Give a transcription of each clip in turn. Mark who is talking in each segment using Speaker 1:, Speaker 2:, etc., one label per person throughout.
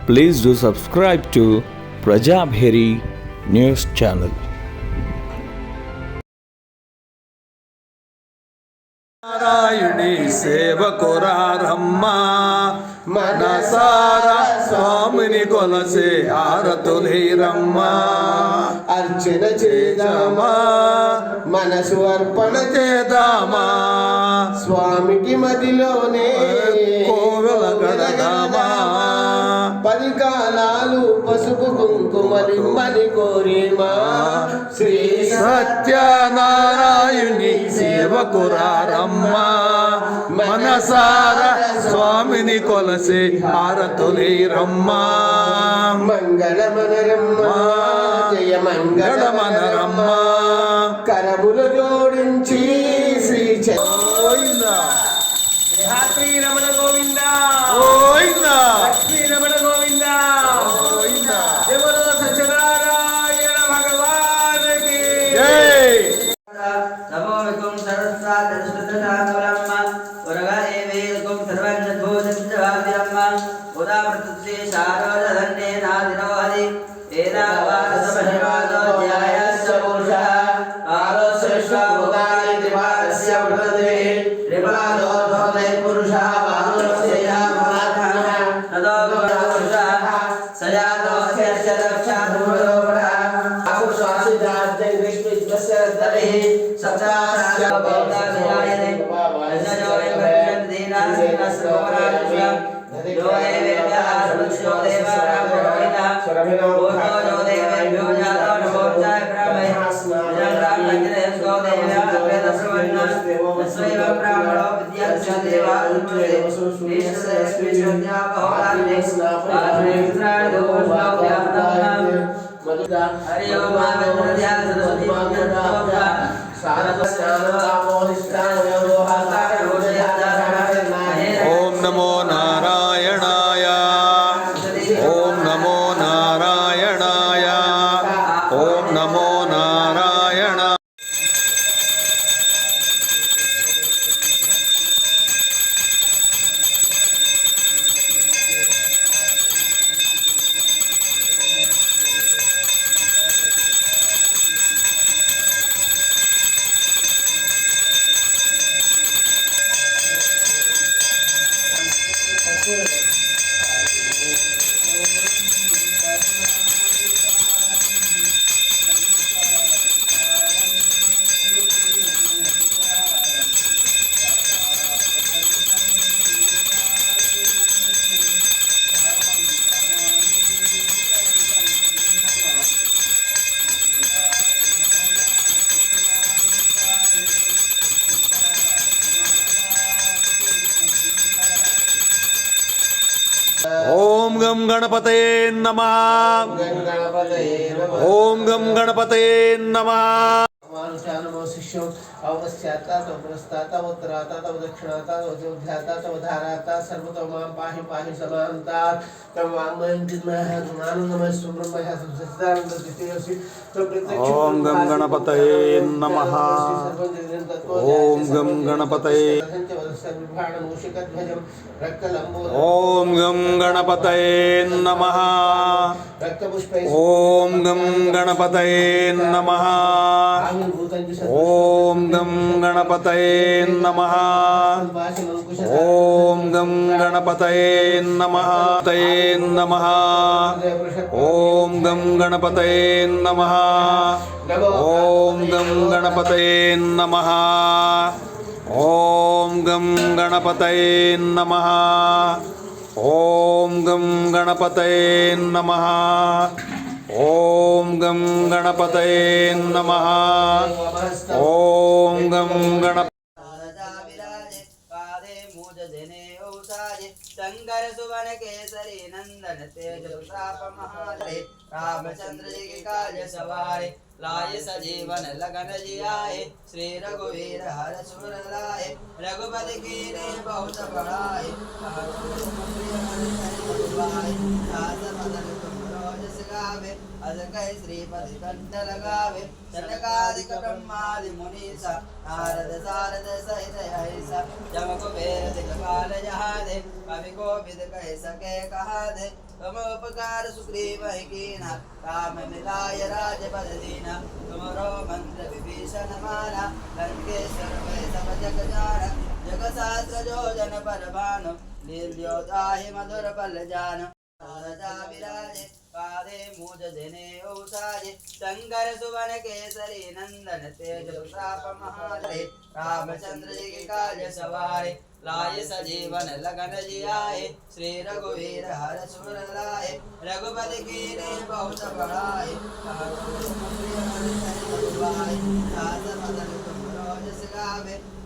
Speaker 1: Please do subscribe to Prajabheri News Channel.
Speaker 2: నారాయణి సేవకురారమ్మా మనసారా స్వామిని కొలసే ఆరతులేరమ్మా
Speaker 3: అర్చన చేద్దామా మనసు అర్పణ
Speaker 2: చేద్దామా
Speaker 3: స్వామికి మదిలోనే
Speaker 2: కోవెల గడదామా
Speaker 3: 10 కాలాలు పసుపు కుంకుమలిమ్మని కోరేమా శ్రీ
Speaker 2: సత్యనారాయణి సేవకురారమ్మా మనసారా స్వామిని కొలసే ఆరతులేరమ్మా
Speaker 3: మంగళమనరమ్మా జయ
Speaker 2: మంగళమనరమ్మా
Speaker 3: కరములు జోడించి శ్రీ శ్రీరమణ గోవింద శ్రీరమణ గోవింద దేవలో సత్యనారాయణ భగవానికి
Speaker 2: జై.
Speaker 4: నమో వికుం సరస్వతః వరగాయ వేదకుం సర్వజ్ఞభూతశ్చవాద్యమ్మ ఉదామృతస్య శారోదధన్నే నాదినోహరి ఏదావాసమహిమాదో ధ్యాయస్య పురుషః ఆలోశ్రేష్ఠ ఉదాయ త్రిపాదస్య వృద్ధే త్రిపాదో భవతే పురుషః బాహురస్య మహాత్మః తదో పురుషః సజాతో అస్య దక్షాధూరో హరి ఓం
Speaker 2: ఓం నమో నారాయణాయ ఓం నమో నారాయణాయ ఓం నమో నారాయణ ఓం గం గణపతయే నమః ఓం గం గణపతయే నమః
Speaker 3: मानुषानुमो शिष्यो अवस्याता तवस्ताता उत्तराता तव दक्षिणाता तव जोध्याता तव धाराता सर्वतो मां पाहि पाहि समान्ता तव वाङ्मयं जिन्मयः गुणानु नमः सुब्रह्मण्यः सच्चिदानन्द द्वितीयोऽसि
Speaker 2: ఓం గం గణపతయే నమః ఓం గం గణపతయే ఓం గం గణపతయే నమః ఓం గం గణపతయే నమః ఓం గం గణపతయే నమః ఓం గం గణపతయే నమః తయే నమః ఓం గం గణపతయే నమః ఓం గం గణపతయే నమః ఓం గం గణపతయే నమః ఓం గం గణపతయే నమః ఓం గం గణపతయే నమః ఓం గం గణ
Speaker 4: शंकर सुवन केसरी नंदन तेज प्रताप महारे रामचंद्र जी के काज सवारे लाय सजीवन लगन जियाए श्री रघुवीर हर सुर लाए रघुपति कीने बहुत बढ़ाए गावे अजकय श्रीपति कंठ लगावे जनकादिक ब्रह्मादि मुनीसा नारद सारद सहित ऐसा जम कुबेर दिखपाल जहादे कवि को विद कह सके कहा दे तुम उपकार सुग्रीव कीना काम मिलाय राजपद दीना तुमरो मंत्र विभीषण माना लंकेश्वर भय सब जग जान जग सहस्र जो जन पर भानु लील्यो ताहि मधुर पल जान राजा विराजे पादे मूज जने औसाजे शंकर सुवन केसरी नंदन तेज प्रताप महारे रामचंद्र जी के काज सवारे लाए सजीवन लगन जियाए श्री रघुवीर हर सुर लाए रघुपति कीने बहुत बड़ाए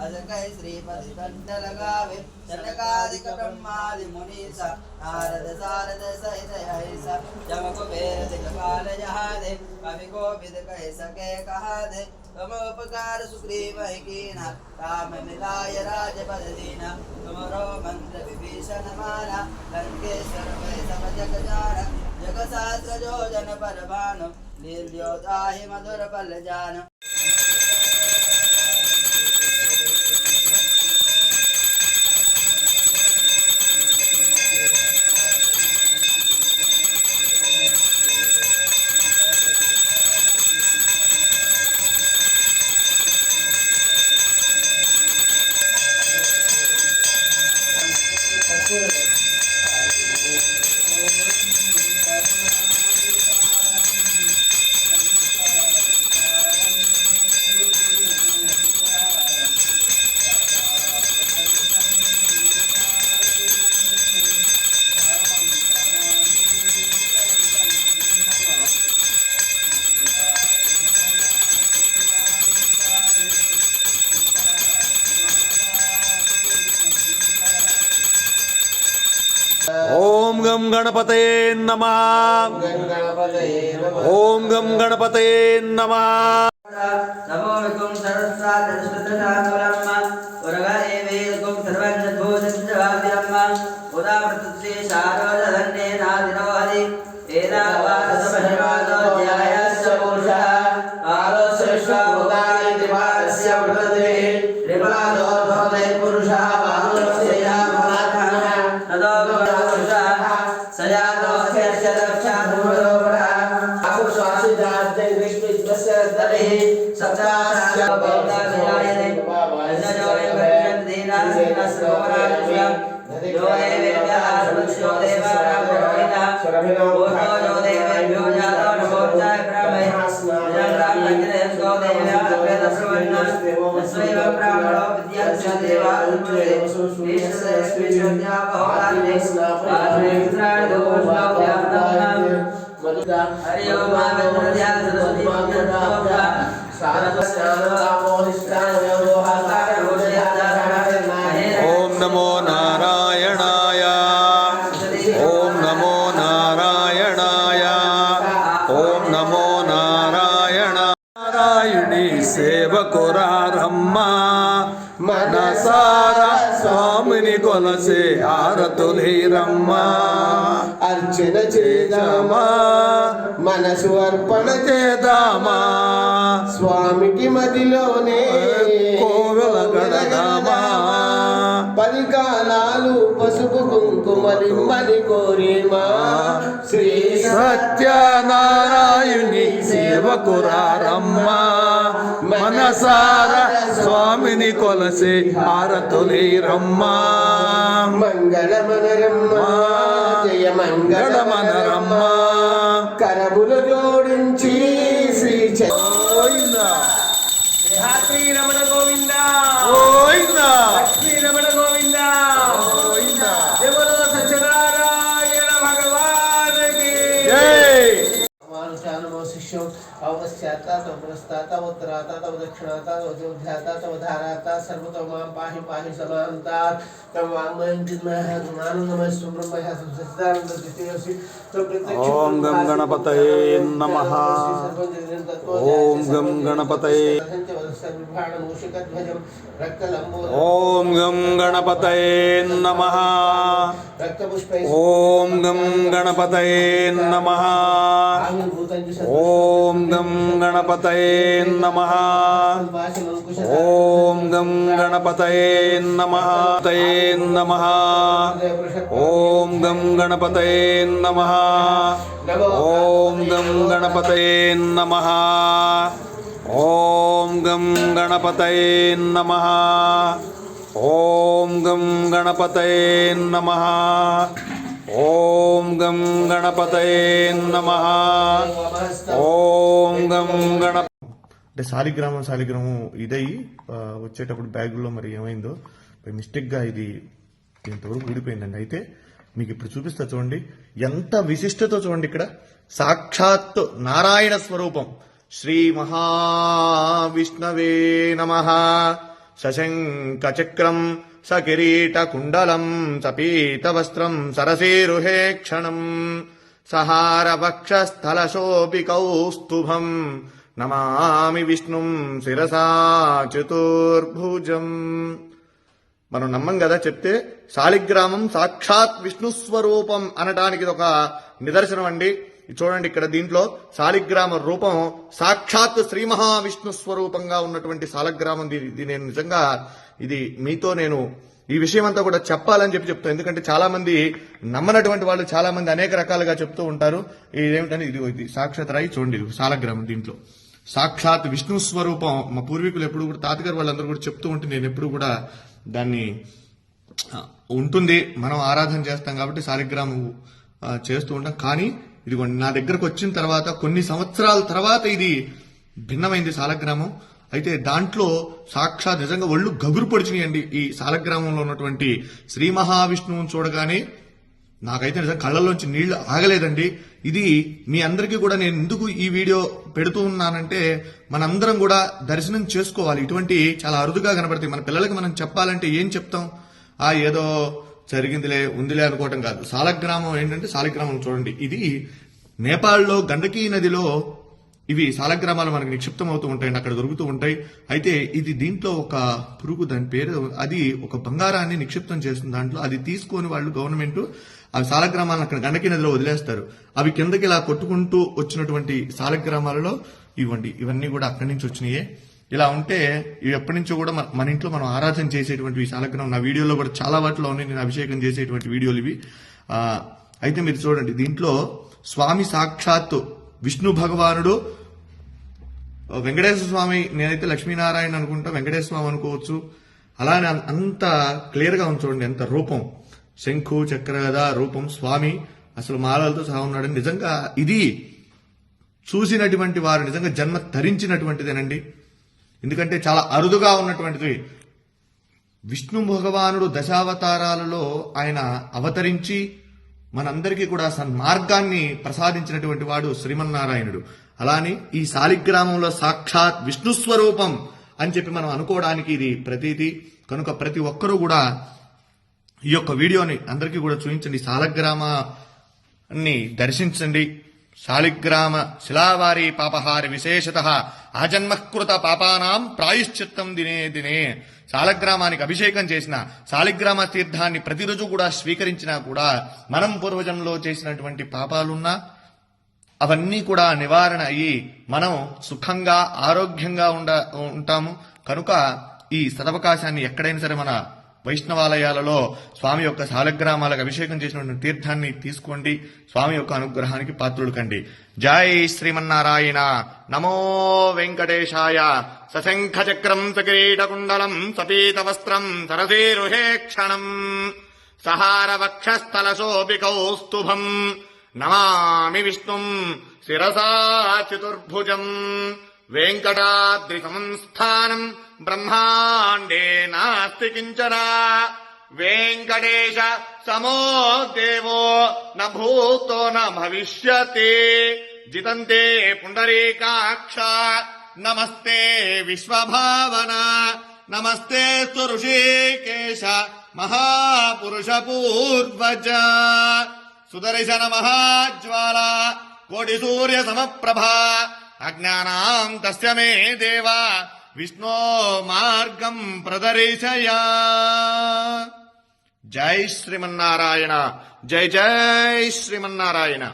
Speaker 4: अजकय श्रीपति कंठ लगावे जनकादिक ब्रह्मादि मुनीसा नारद सारद सहित ऐसा जम कुबेर दिखपाल जहादे कवि को विद कह सके कहा दे तुम उपकार सुग्रीव कीना काम मिलाय राजपद दीना तुमरो मंत्र विभीषण माना लंकेश्वर भय सब जग जान जग सहस्र जो जन पर भानु लील्यो ताहि मधुर पल जान
Speaker 2: ఓం గం గణపతయే నమః. ఓం గం గణపతయే నమః.
Speaker 4: नमो विकुं सरस्वती उरगेवेकुं सर्वज्ञभूषितवादिरम्मा उदामृतस्य शारोदधन्ये नादिनोहरि एनावासमहिमादोऽध्यायस्य पुरुषः कालोऽस्य विश्वभूतानि त्रिपादस्य वर्तते त्रिपादो भवते पुरुषः बाहुलस्य यामनाथः ततो पुरुषः सयातोऽस्य दक्षाधूरोपरः आकुश्वासिदार्थे विश्वस्य दलिः सप्तास्य भवतानि अजयोय प्रत्यन्तीना अस्रोराज्यं यो देवेभ्यः सर्वस्यो देवानां पुरोहितः भूतो यो देवेभ्यो जातो नमोर्चाय ब्रह्मे जन्रां नग्नेभ्यो देव्याः वेदप्रवन्नः तस्मैव ब्राह्मणो विद्यास्य देवा उच्यते ईश्वरस्मिन्या भवतानि आत्मेन्द्राणि दोषोऽभ्याप्तम् हरि ओम आवेन्द्रध्या सरस्वती मंत्रः
Speaker 2: ఓం నమో నారాయణాయ. ఓం నమో నారాయణాయ. ఓం నమో నారాయణ. నారాయణి సేవకురారమ్మ మనసార స్వామిని కొలసే ఆరతులేరమ్మ.
Speaker 3: అర్చన చేద్దామా మనసు అర్పణ
Speaker 2: చేద్దామా
Speaker 3: స్వామికి మదిలోనే
Speaker 2: కోవెల గడదామా.
Speaker 3: 10 కాలాలు పసుపు కుంకుమలిమ్మని కోరేమా శ్రీ
Speaker 2: సత్యనారాయణి సేవకురారమ్మ మనసార స్వామిని కొలసే ఆరతులేరమ్మ.
Speaker 3: మంగళమనరమ్మ జయ
Speaker 2: మంగళమనరమ్మ.
Speaker 3: కరములు జోడించి శ్రీ శ్రీరమణ గోవింద లక్ష్మీరమణ గోవింద దేవలో సత్యనారాయణ భగవానికి జై. శిష్యం अवस्याता तव पुरस्ताता उत्तराता तव दक्षिणाता तव जोध्याता तव धाराता सर्वतो मां पाहि पाहि समान्तात् तव वाङ्मयं जिन्मः गुणानन्दमस्तु ब्रह्मया सच्चिदानन्द द्वितीयोऽसि
Speaker 2: ओम गम गणपतये नमः। ओम गम गणपतये। ओम गम गणपतये नमः। ओम गम गणपतये नमः। ओम गम गणपतये नमः। ओम गम गणपतये नमः। तये नमः। ओम गम गणपतये नमः। ओम गम गणपतये नमः। ओम गम गणपतये नमः। ओम गम गणपतये नमः। ओम गम गणपतये नमः। ओम गम गण
Speaker 5: అంటే శాలిగ్రామం ఇదై వచ్చేటప్పుడు బ్యాగుల్లో మరి ఏమైందో మిస్టేక్గా ఇది ఇంతవరకు ఊడిపోయిందండి. అయితే మీకు ఇప్పుడు చూపిస్తా చూడండి, ఎంత విశిష్టతో చూడండి. ఇక్కడ సాక్షాత్ నారాయణ స్వరూపం శ్రీ మహావిష్ణవే నమః. సశంఖ చక్రం సకిరీట కుండలం సపీత వస్త్రం సరసీరుహే క్షణం సహార వక్షస్థలశోపి కౌస్తుభం నమామి విష్ణుం శిరసా చతుర్భుజం. మనం నమ్మం కదా చెప్తే శాలిగ్రామం సాక్షాత్ విష్ణు స్వరూపం అనడానికి ఒక నిదర్శనం అండి. చూడండి ఇక్కడ దీంట్లో శాలిగ్రామ రూపం సాక్షాత్ శ్రీ మహావిష్ణు స్వరూపంగా ఉన్నటువంటి శాలగ్రామం. ఇది నేను నిజంగా ఇది మీతో నేను ఈ విషయం అంతా కూడా చెప్పాలని చెప్తాను. ఎందుకంటే చాలా మంది నమ్మనటువంటి వాళ్ళు చాలా మంది అనేక రకాలుగా చెప్తూ ఉంటారు. ఇదేమిటని ఇది సాక్షాత్ రాయి చూడండి, ఇది శాలగ్రామం. దీంట్లో సాక్షాత్ విష్ణు స్వరూపం. మా పూర్వీకులు ఎప్పుడు కూడా తాతగారు వాళ్ళందరూ కూడా చెప్తూ ఉంటే నేను ఎప్పుడు కూడా దాన్ని ఉంటుంది, మనం ఆరాధన చేస్తాం కాబట్టి శాలిగ్రామం చేస్తూ ఉంటాం. కానీ ఇదిగోండి నా దగ్గరకు వచ్చిన తర్వాత కొన్ని సంవత్సరాల తర్వాత ఇది భిన్నమైంది శాలగ్రామం. అయితే దాంట్లో సాక్షాత్ నిజంగా ఒళ్ళు గగురు పొడిచినాయండి. ఈ శాలగ్రామంలో ఉన్నటువంటి శ్రీ మహావిష్ణువుని చూడగానే నాకైతే నిజంగా కళ్ళల్లోంచి నీళ్లు ఆగలేదండి. ఇది మీ అందరికీ కూడా నేను ఎందుకు ఈ వీడియో పెడుతూ ఉన్నానంటే మనందరం కూడా దర్శనం చేసుకోవాలి. ఇటువంటి చాలా అరుదుగా కనబడతాయి. మన పిల్లలకి మనం చెప్పాలంటే ఏం చెప్తాం, ఏదో జరిగిందిలే ఉందిలే అనుకోవటం కాదు. శాలగ్రామం ఏంటంటే శాలిగ్రామం చూడండి, ఇది నేపాల్లో గండకీ నదిలో ఇవి శాలగ్రామాలు మనకు నిక్షిప్తం అవుతూ ఉంటాయండి, అక్కడ దొరుకుతూ ఉంటాయి. అయితే ఇది దీంట్లో ఒక పురుగు, దాని పేరు, అది ఒక బంగారాన్ని నిక్షిప్తం చేస్తుంది దాంట్లో. అది తీసుకొని వాళ్ళు గవర్నమెంట్ ఆ శాలగ్రామాలను అక్కడ గండకీ నదిలో వదిలేస్తారు. అవి కిందకి ఇలా కొట్టుకుంటూ వచ్చినటువంటి శాలగ్రామాలలో ఇవన్నీ కూడా అక్కడి నుంచి వచ్చినాయే. ఇలా ఉంటే ఇవి ఎప్పటి నుంచో కూడా మన ఇంట్లో మనం ఆరాధన చేసేటువంటి శాలగ్రామం. నా వీడియోలో కూడా చాలా వాటిలో ఉన్నాయి, నేను అభిషేకం చేసేటువంటి వీడియోలు ఇవి. అయితే మీరు చూడండి, దీంట్లో స్వామి సాక్షాత్తు విష్ణు భగవానుడు, వెంకటేశ్వర స్వామి, నేనైతే లక్ష్మీనారాయణ అనుకుంటా, వెంకటేశ్వర స్వామి అనుకోవచ్చు. అలానే అంత క్లియర్ గా ఉంది చూడండి, ఎంత రూపం, శంఖు చక్ర గదా రూపం, స్వామి అసలు మాలలతో సహా ఉన్నాడు. నిజంగా ఇది చూసినటువంటి వారు నిజంగా జన్మ ధరించినటువంటిదేనండి. ఎందుకంటే చాలా అరుదుగా ఉన్నటువంటిది. విష్ణు భగవానుడు దశావతారాలలో ఆయన అవతరించి మనందరికీ కూడా సన్మార్గాన్ని ప్రసాదించినటువంటి వాడు శ్రీమన్నారాయణుడు. అలానే ఈ శాలిగ్రామంలో సాక్షాత్ విష్ణు స్వరూపం అని చెప్పి మనం అనుకోవడానికి ఇది ప్రతీతి. కనుక ప్రతి ఒక్కరూ కూడా ఈ యొక్క వీడియోని అందరికీ కూడా చూపించండి, శాలగ్రామాన్ని దర్శించండి. శాలిగ్రామ శిలావారి పాపహారి విశేషత ఆజన్మకృత పాపానాం ప్రాయశ్చిత్తం దినే దినే. శాలగ్రామానికి అభిషేకం చేసిన, శాలిగ్రామ తీర్థాన్ని ప్రతిరోజు కూడా స్వీకరించినా కూడా మనం పూర్వజన్మలో చేసినటువంటి పాపాలున్నా అవన్నీ కూడా నివారణ అయ్యి మనం సుఖంగా ఆరోగ్యంగా ఉంటాము. కనుక ఈ సదవకాశాన్ని ఎక్కడైనా సరే మన వైష్ణవాలయాలలో స్వామి యొక్క శాలగ్రామాలకు అభిషేకం చేసినటువంటి తీర్థాన్ని తీసుకోండి, స్వామి యొక్క అనుగ్రహానికి పాత్రులు కండి. జై శ్రీమన్నారాయణ. నమో వెంకటేశాయ. సశంఖ చక్రం సకిరీటకుండలం సపీత వస్త్రం సరసీరుహే క్షణం సహార వక్షస్థలశోపి కౌస్తుభం నమామి విష్ణుం శిరసా చతుర్భుజం. వెంకటాద్రి సంస్థానం బ్రహ్మాండే నాస్తి కించన. వెంకటేశ సమో దేవో న భూతో న భవిష్యతి. జితంతే పుండరీకాక్ష నమస్తే విశ్వభావన నమస్తే ఋషికేశ మహాపురుష పూర్వజ సుదర్శన మహాజ్వాల కోటి సూర్య సమప్రభా అజ్ఞానాం తస్య మే దేవ విష్ణో మార్గం ప్రదర్శయ. జై శ్రీమన్నారాయణ. జై జై శ్రీమన్నారాయణ.